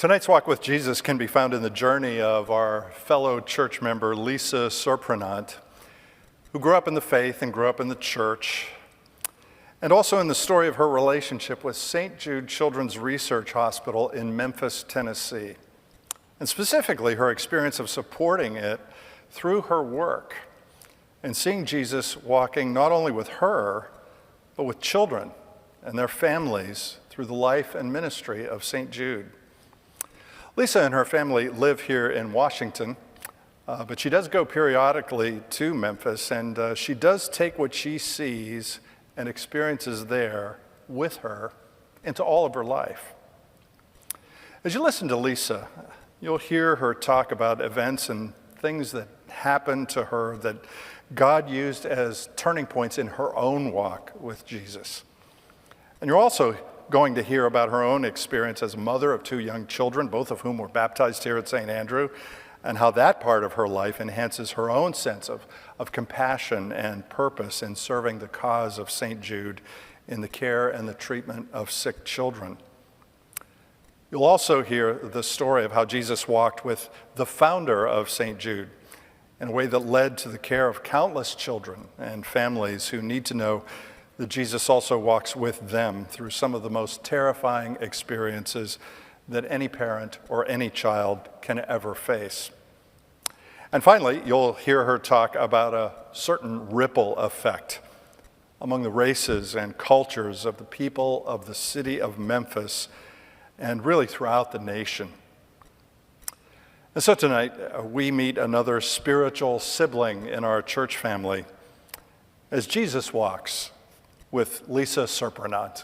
Tonight's walk with Jesus can be found in the journey of our fellow church member, Lisa Surprenant, who grew up in the faith and grew up in the church, and also in the story of her relationship with St. Jude Children's Research Hospital in Memphis, Tennessee, and specifically her experience of supporting it through her work and seeing Jesus walking not only with her, but with children and their families through the life and ministry of St. Jude. Lisa and her family live here in Washington, but she does go periodically to Memphis, and she does take what she sees and experiences there with her into all of her life. As you listen to Lisa, you'll hear her talk about events and things that happened to her that God used as turning points in her own walk with Jesus. And you're also going to hear about her own experience as a mother of two young children, both of whom were baptized here at St. Andrew, and how that part of her life enhances her own sense of compassion and purpose in serving the cause of St. Jude in the care and the treatment of sick children. You'll also hear the story of how Jesus walked with the founder of St. Jude in a way that led to the care of countless children and families who need to know that Jesus also walks with them through some of the most terrifying experiences that any parent or any child can ever face. And finally, you'll hear her talk about a certain ripple effect among the races and cultures of the people of the city of Memphis and really throughout the nation. And so tonight, we meet another spiritual sibling in our church family as Jesus walks with Lisa Surprenant.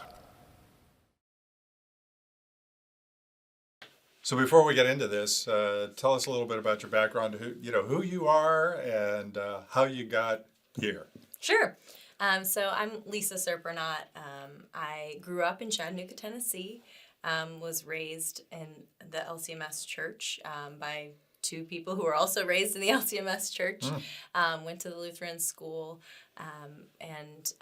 So before we get into this, tell us a little bit about your background, who you are and how you got here. Sure. So I'm Lisa Surprenant. I grew up in Chattanooga, Tennessee, was raised in the LCMS church by two people who were also raised in the LCMS church, went to the Lutheran school, and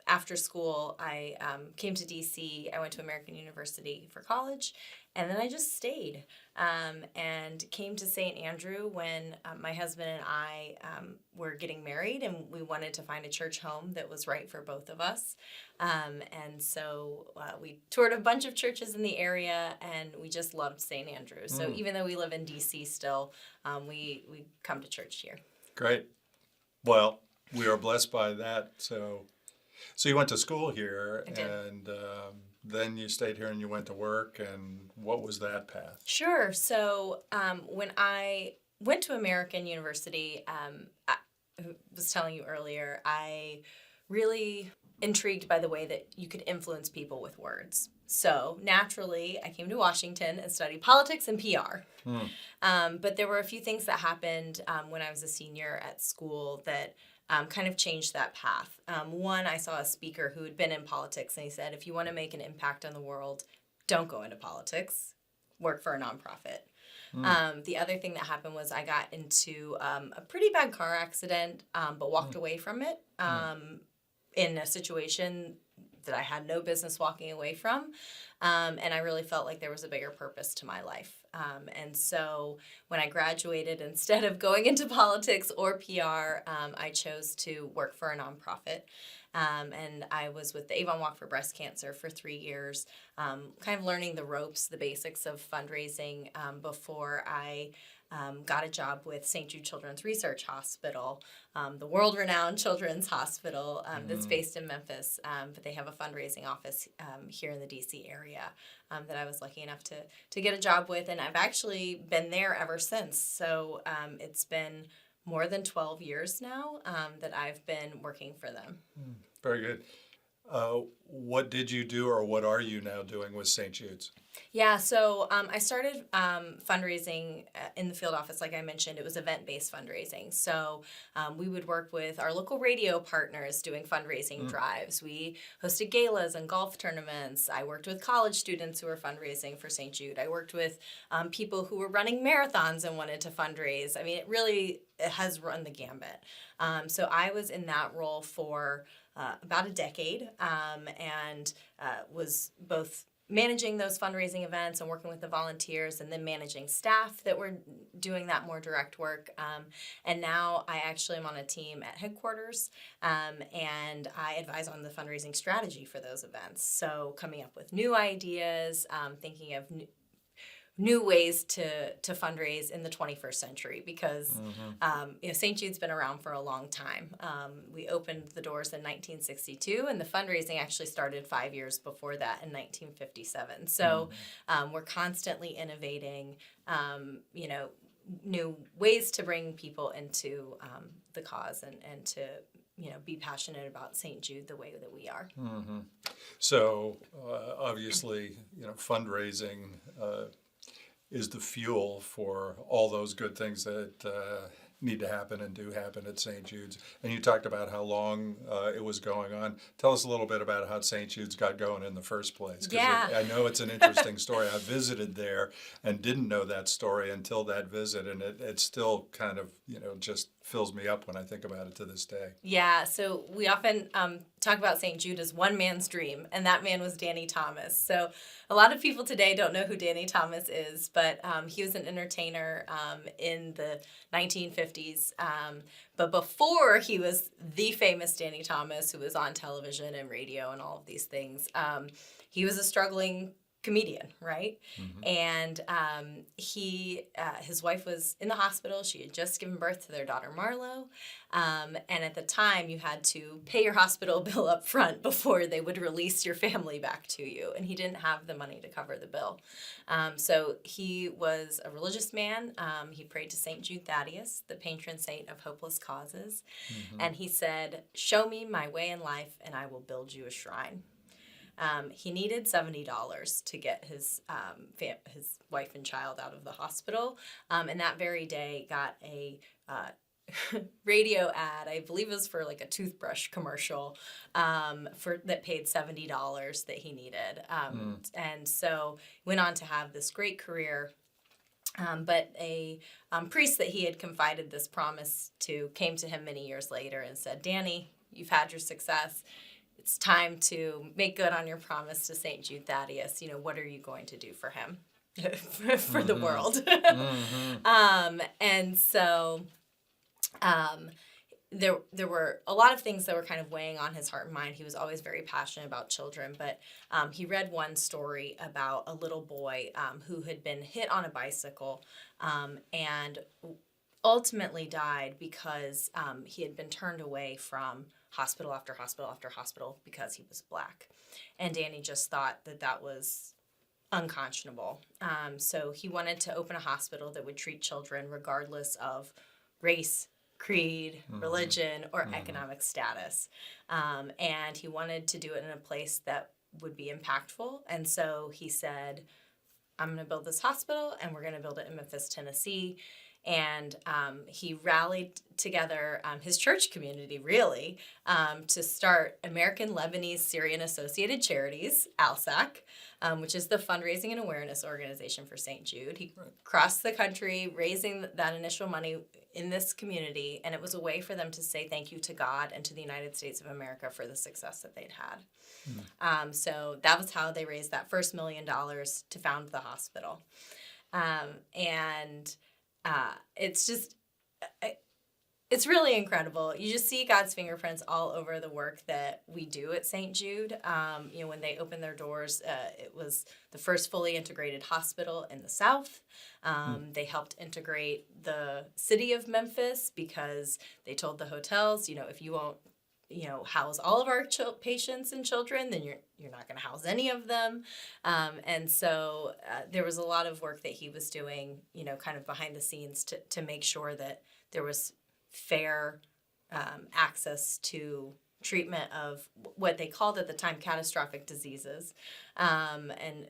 after school I came to DC. I went to American University for college, and then I just stayed and came to St. Andrew when my husband and I were getting married, and we wanted to find a church home that was right for both of us. And so we toured a bunch of churches in the area, and we just loved St. Andrew. So even though we live in DC still, we come to church here. Great. Well, we are blessed by that. So you went to school here, and then you stayed here and you went to work. And what was that path? Sure. So when I went to American University, I was telling you earlier, I really intrigued by the way that you could influence people with words. So naturally, I came to Washington and studied politics and PR. But there were a few things that happened when I was a senior at school that kind of changed that path. One, I saw a speaker who had been in politics, and he said, if you want to make an impact on the world, don't go into politics, work for a nonprofit. The other thing that happened was I got into a pretty bad car accident, but walked away from it in a situation that I had no business walking away from. And I really felt like there was a bigger purpose to my life. And so when I graduated, instead of going into politics or PR, I chose to work for a nonprofit. And I was with the Avon Walk for Breast Cancer for 3 years, kind of learning the ropes, the basics of fundraising before I got a job with St. Jude Children's Research Hospital, the world-renowned children's hospital that's based in Memphis, but they have a fundraising office here in the D.C. area that I was lucky enough to get a job with, and I've actually been there ever since. So it's been more than 12 years now that I've been working for them. Very good. What did you do, or what are you now doing with St. Jude's? Yeah, so I started fundraising in the field office, like I mentioned. It was event-based fundraising. So we would work with our local radio partners doing fundraising drives. We hosted galas and golf tournaments. I worked with college students who were fundraising for St. Jude. I worked with people who were running marathons and wanted to fundraise. I mean, it has run the gambit. So I was in that role for about a decade and was both managing those fundraising events and working with the volunteers, and then managing staff that were doing that more direct work. And now I actually am on a team at headquarters, and I advise on the fundraising strategy for those events. So coming up with new ideas, thinking of new ways to fundraise in the 21st century, because St. Jude's been around for a long time. We opened the doors in 1962, and the fundraising actually started 5 years before that in 1957. So we're constantly innovating, new ways to bring people into the cause and to be passionate about St. Jude the way that we are. So obviously, fundraising is the fuel for all those good things that need to happen and do happen at St. Jude's. And you talked about how long it was going on. Tell us a little bit about how St. Jude's got going in the first place. 'Cause I know it's an interesting story. I visited there and didn't know that story until that visit, and it still kind of, just fills me up when I think about it to this day. Yeah, so we often talk about St. Jude as one man's dream, and that man was Danny Thomas. So a lot of people today don't know who Danny Thomas is, but he was an entertainer in the 1950s. But before he was the famous Danny Thomas, who was on television and radio and all of these things, he was a struggling comedian, right? And his wife was in the hospital. She had just given birth to their daughter Marlo, and at the time you had to pay your hospital bill up front before they would release your family back to you, and he didn't have the money to cover the bill. So he was a religious man. He prayed to St. Jude Thaddeus, the patron saint of hopeless causes, and he said, "Show me my way in life and I will build you a shrine." He needed $70 to get his wife and child out of the hospital, and that very day got a radio ad. I believe it was for like a toothbrush commercial that paid $70 that he needed, and so went on to have this great career. But a priest that he had confided this promise to came to him many years later and said, "Danny, you've had your success. It's time to make good on your promise to St. Jude Thaddeus. What are you going to do for him, for the world?" And so there were a lot of things that were kind of weighing on his heart and mind. He was always very passionate about children, but he read one story about a little boy who had been hit on a bicycle and ultimately died because he had been turned away from hospital after hospital after hospital because he was Black. And Danny just thought that was unconscionable. So he wanted to open a hospital that would treat children regardless of race, creed, religion, or economic status. And he wanted to do it in a place that would be impactful. And so he said, "I'm going to build this hospital, and we're going to build it in Memphis, Tennessee." And he rallied together his church community, really, to start American Lebanese Syrian Associated Charities, ALSAC, which is the fundraising and awareness organization for St. Jude. He crossed the country raising that initial money in this community, and it was a way for them to say thank you to God and to the United States of America for the success that they'd had. So that was how they raised that first $1 million to found the hospital. It's really incredible. You just see God's fingerprints all over the work that we do at St. Jude. When they opened their doors, it was the first fully integrated hospital in the South. They helped integrate the city of Memphis because they told the hotels, if you won't house all of our patients and children, then you're not going to house any of them. And so there was a lot of work that he was doing, kind of behind the scenes to make sure that there was fair access to treatment of what they called at the time catastrophic diseases. And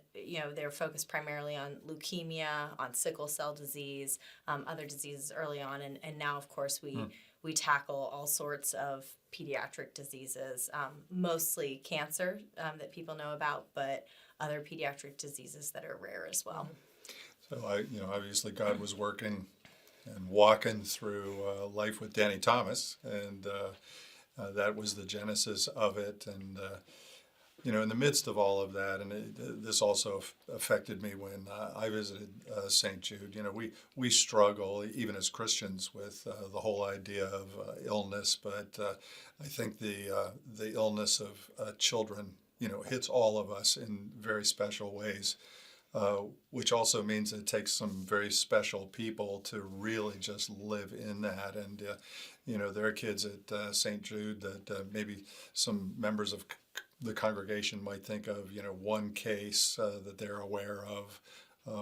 they're focused primarily on leukemia, on sickle cell disease, other diseases early on. And now, of course, we tackle all sorts of pediatric diseases, mostly cancer that people know about, but other pediatric diseases that are rare as well. So obviously God was working and walking through life with Danny Thomas, and that was the genesis of it. And in the midst of all of that, and this also affected me when I visited St. Jude. We struggle, even as Christians, with the whole idea of illness, but I think the illness of children, hits all of us in very special ways. Which also means it takes some very special people to really just live in that. And, there are kids at St. Jude that maybe some members of the congregation might think of, one case that they're aware of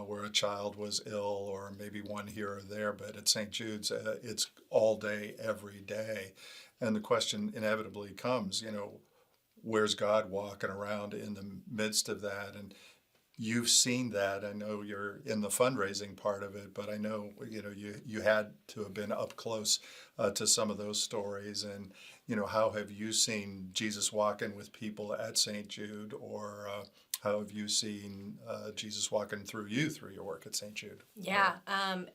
where a child was ill, or maybe one here or there. But at St. Jude's, it's all day, every day. And the question inevitably comes, where's God walking around in the midst of that? And you've seen that. I know you're in the fundraising part of it, but I know you had to have been up close to some of those stories. And how have you seen Jesus walking with people at St. Jude, or how have you seen Jesus walking through your work at St. Jude? Yeah,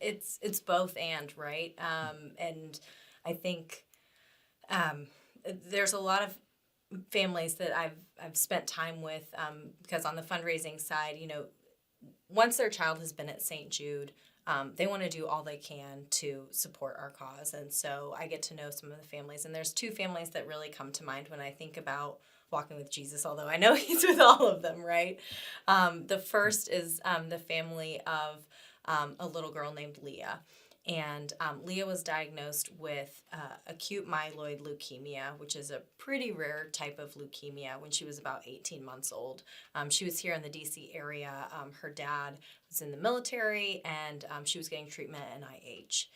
it's both and, right? And I think there's a lot of families that I've spent time with, because on the fundraising side, once their child has been at St. Jude, they want to do all they can to support our cause. And so I get to know some of the families, and there's two families that really come to mind when I think about walking with Jesus, although I know he's with all of them, right? The first is the family of a little girl named Leah. And Leah was diagnosed with acute myeloid leukemia, which is a pretty rare type of leukemia, when she was about 18 months old. She was here in the D.C. area. Her dad was in the military, and she was getting treatment at NIH.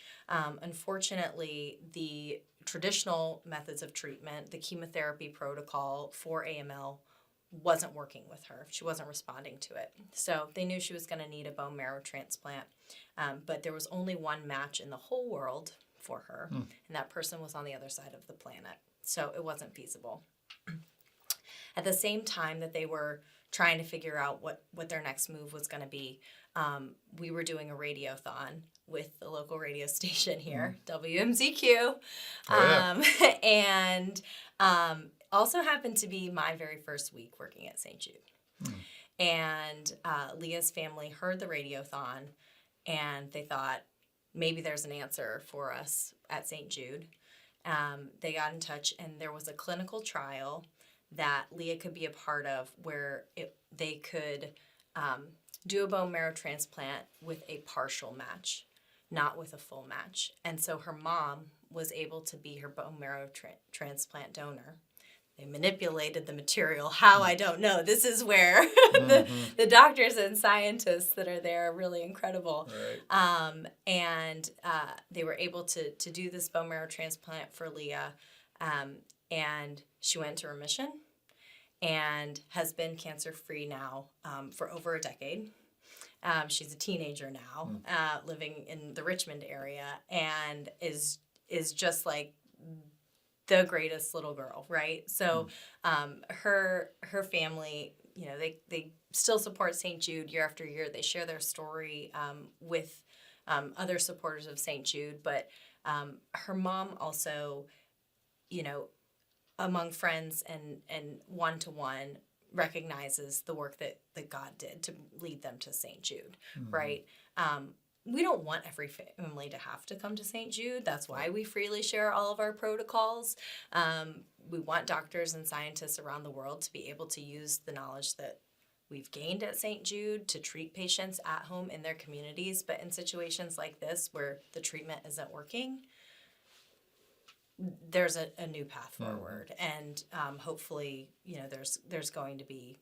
Unfortunately, the traditional methods of treatment, the chemotherapy protocol for AML, wasn't working with her. She wasn't responding to it. So they knew she was going to need a bone marrow transplant. But there was only one match in the whole world for her, and that person was on the other side of the planet. So it wasn't feasible. At the same time that they were trying to figure out what their next move was going to be, we were doing a radiothon with the local radio station here, WMZQ. And also happened to be my very first week working at St. Jude. And Leah's family heard the radiothon, and they thought, maybe there's an answer for us at St. Jude. They got in touch, and there was a clinical trial that Leah could be a part of, where they could do a bone marrow transplant with a partial match, not with a full match. And so her mom was able to be her bone marrow transplant donor. They manipulated the material. How, I don't know. This is where the doctors and scientists that are there are really incredible. Right. And they were able to do this bone marrow transplant for Leah. And she went into remission and has been cancer-free now for over a decade. She's a teenager now, living in the Richmond area, and is just like the greatest little girl, right? So her family, they still support St. Jude year after year. They share their story with other supporters of St. Jude, but her mom also, among friends and one-to-one, recognizes the work that God did to lead them to St. Jude, right? We don't want every family to have to come to St. Jude. That's why we freely share all of our protocols. We want doctors and scientists around the world to be able to use the knowledge that we've gained at St. Jude to treat patients at home in their communities. But in situations like this, where the treatment isn't working, there's a new path forward. And hopefully, there's going to be,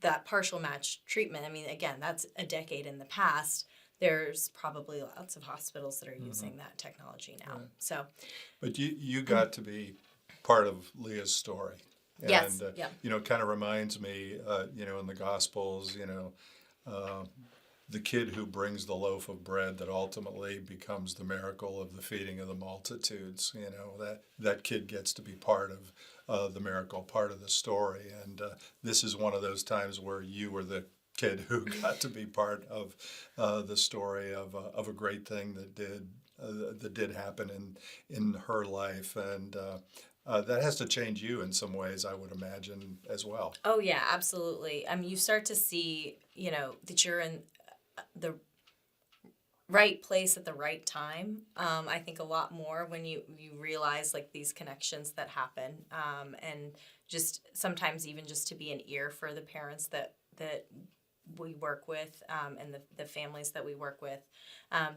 that partial match treatment. I mean, again, that's a decade in the past. There's probably lots of hospitals that are using that technology now. Right. So, but you got to be part of Leah's story. And, yes. Kind of reminds me, in the Gospels, the kid who brings the loaf of bread that ultimately becomes the miracle of the feeding of the multitudes. That kid gets to be part of the miracle, part of the story. And this is one of those times where you were the kid who got to be part of the story of a great thing that did happen in her life. And that has to change you in some ways, I would imagine, as well. Oh yeah, absolutely. I mean, you start to see, that you're in the right place at the right time. I think a lot more when you realize like these connections that happen, and just sometimes even just to be an ear for the parents that we work with, and the families that we work with.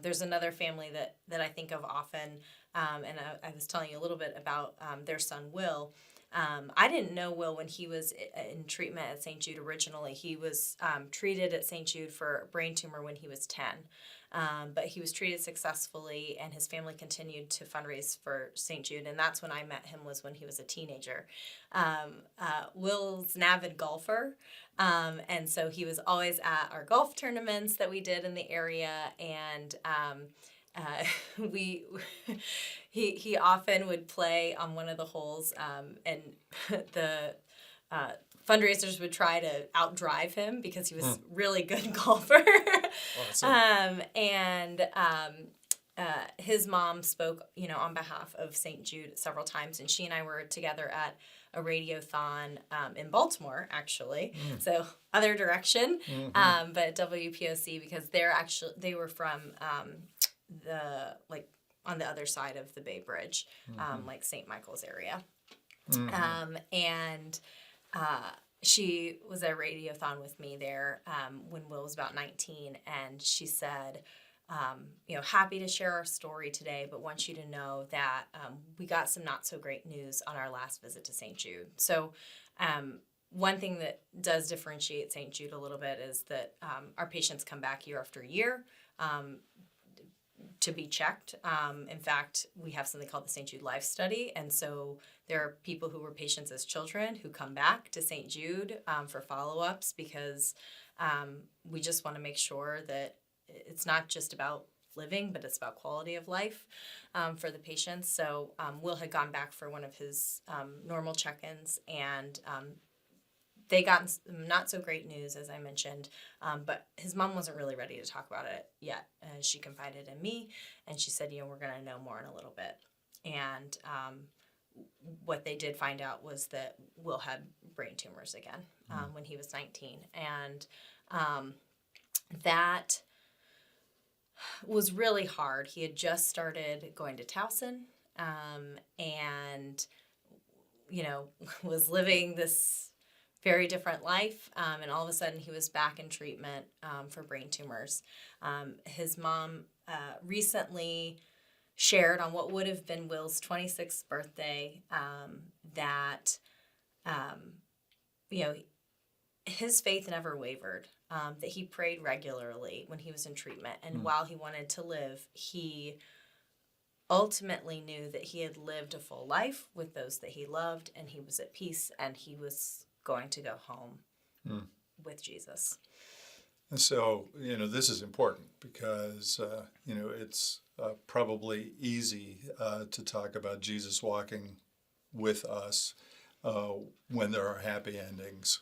There's another family that I think of often, and I was telling you a little bit about their son Will. I didn't know Will when he was in treatment at St. Jude originally. He was treated at St. Jude for a brain tumor when he was 10. But he was treated successfully, and his family continued to fundraise for St. Jude, and that's when I met him, was when he was a teenager. Will's an avid golfer, and so he was always at our golf tournaments that we did in the area, and we he often would play on one of the holes, and the fundraisers would try to outdrive him because he was really good golfer. Awesome. His mom spoke, on behalf of St. Jude several times, and she and I were together at a radiothon in Baltimore, actually. So other direction, but at WPOC, because they were from on the other side of the Bay Bridge, like St. Michael's area, and. She was at a radiothon with me there when Will was about 19, and she said, happy to share our story today, but want you to know that we got some not so great news on our last visit to St. Jude. So one thing that does differentiate St. Jude a little bit is that our patients come back year after year to be checked. In fact, we have something called the St. Jude Life Study, and so there are people who were patients as children who come back to St. Jude for follow-ups, because we just want to make sure that it's not just about living, but it's about quality of life for the patients. So Will had gone back for one of his normal check-ins, and they got not so great news, as I mentioned, but his mom wasn't really ready to talk about it yet. She confided in me, and she said, we're going to know more in a little bit. And what they did find out was that Will had brain tumors again when he was 19. And that was really hard. He had just started going to Towson, and, was living this very different life, and all of a sudden he was back in treatment for brain tumors. His mom recently shared on what would have been Will's 26th birthday that his faith never wavered, that he prayed regularly when he was in treatment, and while he wanted to live, he ultimately knew that he had lived a full life with those that he loved, and he was at peace, and he was going to go home with Jesus. And so, this is important because, it's probably easy to talk about Jesus walking with us when there are happy endings.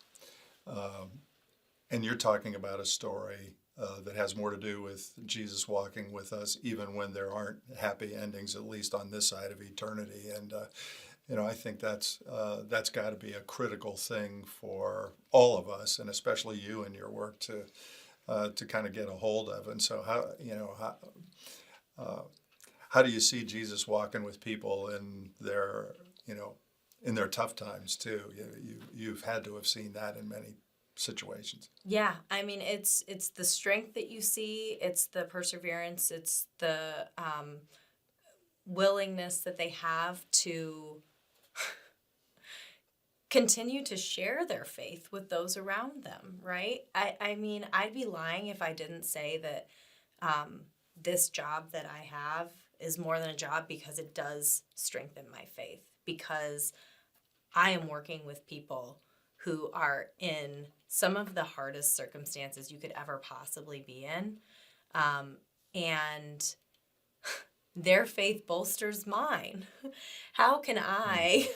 And you're talking about a story that has more to do with Jesus walking with us even when there aren't happy endings, at least on this side of eternity. And I think that's got to be a critical thing for all of us, and especially you and your work to kind of get a hold of. And so how do you see Jesus walking with people in their tough times too? You've had to have seen that in many situations. Yeah, I mean, it's the strength that you see, it's the perseverance, it's the willingness that they have to continue to share their faith with those around them, right? I mean, I'd be lying if I didn't say that this job that I have is more than a job, because it does strengthen my faith, because I am working with people who are in some of the hardest circumstances you could ever possibly be in, and their faith bolsters mine. How can I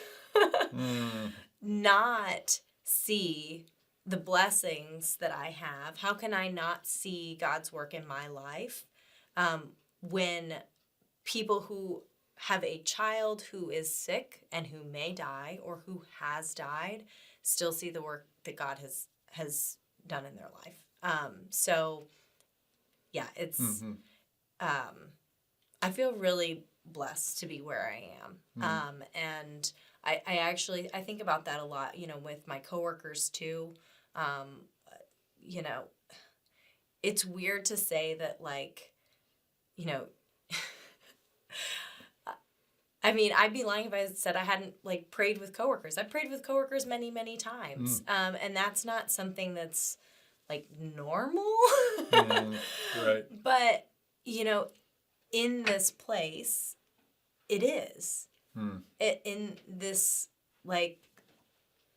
not see the blessings that I have? How can I not see God's work in my life when people who have a child who is sick and who may die or who has died still see the work that God has done in their life. So yeah, it's I feel really blessed to be where I am. And I actually I think about that a lot, with my coworkers too. You know, it's weird to say that, like, I mean, I'd be lying if I said I hadn't, like, prayed with coworkers. I've prayed with coworkers many, many times. And that's not something that's, like, normal. Right. But, in this place, it is. In this, like,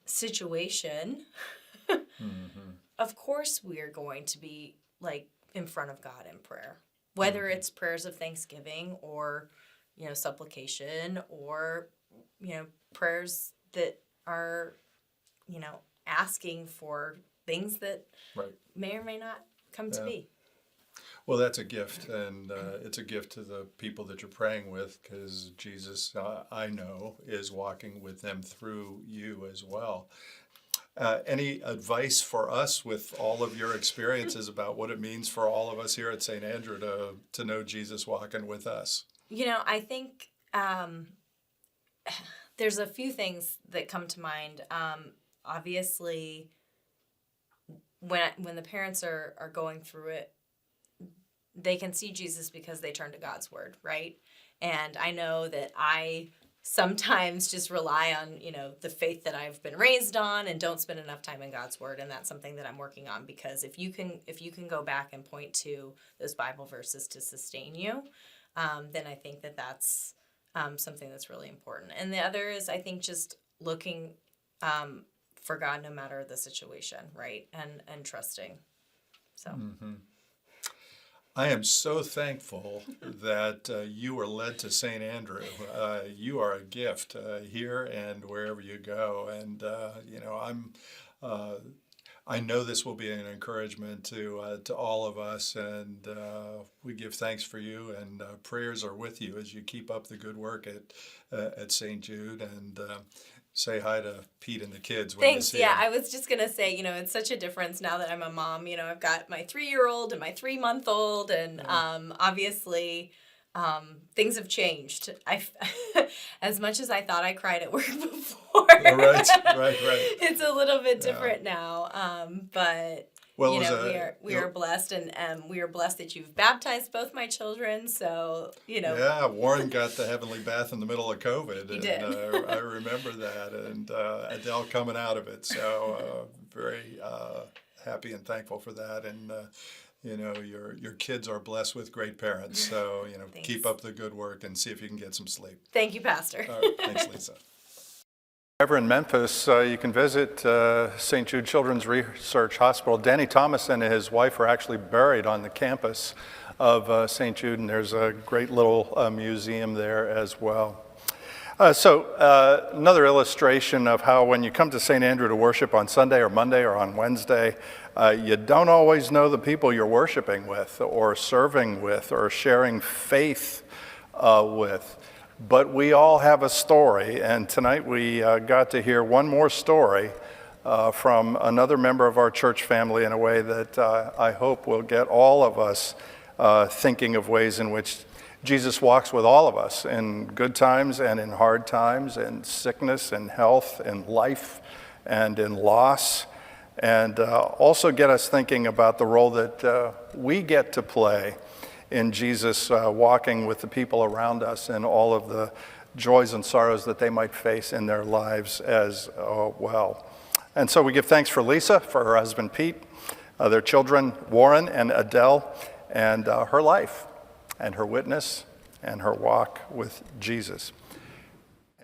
situation, of course we're going to be, like, in front of God in prayer. Whether it's prayers of thanksgiving or, supplication or, prayers that are, asking for things that Right. may or may not come to be. Well, that's a gift, and it's a gift to the people that you're praying with, because Jesus, I know, is walking with them through you as well. Any advice for us with all of your experiences about what it means for all of us here at St. Andrew to know Jesus walking with us? I think there's a few things that come to mind. Obviously, when the parents are going through it, they can see Jesus because they turn to God's word, right? And I know that I sometimes just rely on, the faith that I've been raised on and don't spend enough time in God's word. And that's something that I'm working on, because if you can go back and point to those Bible verses to sustain you, then I think that's something that's really important. And the other is, I think, just looking for God no matter the situation, right? And trusting. So. I am so thankful that you were led to St. Andrew. You are a gift here and wherever you go. And, I know this will be an encouragement to all of us. And we give thanks for you, and prayers are with you as you keep up the good work at St. Jude. And say hi to Pete and the kids when Thanks. you see Yeah, them. I was just going to say, it's such a difference now that I'm a mom. I've got my 3-year-old and my 3-month-old, and obviously things have changed. As much as I thought I cried at work before. Right. It's a little bit different now. But Well, we are blessed, and we are blessed that you've baptized both my children. So, Yeah, Warren got the heavenly bath in the middle of COVID. He did. I remember that, and Adele coming out of it. So very happy and thankful for that. And your kids are blessed with great parents. So Thanks. Keep up the good work and see if you can get some sleep. Thank you, Pastor. All right, thanks, Lisa. Ever in Memphis, you can visit St. Jude Children's Research Hospital. Danny Thomas and his wife are actually buried on the campus of St. Jude, and there's a great little museum there as well. So another illustration of how when you come to St. Andrew to worship on Sunday or Monday or on Wednesday, you don't always know the people you're worshiping with or serving with or sharing faith with. But we all have a story, and tonight we got to hear one more story from another member of our church family in a way that I hope will get all of us thinking of ways in which Jesus walks with all of us in good times and in hard times, in sickness and health, in life and in loss, and also get us thinking about the role that we get to play in Jesus walking with the people around us and all of the joys and sorrows that they might face in their lives as well. And so we give thanks for Lisa, for her husband Pete, their children Warren and Adele, and her life and her witness and her walk with Jesus.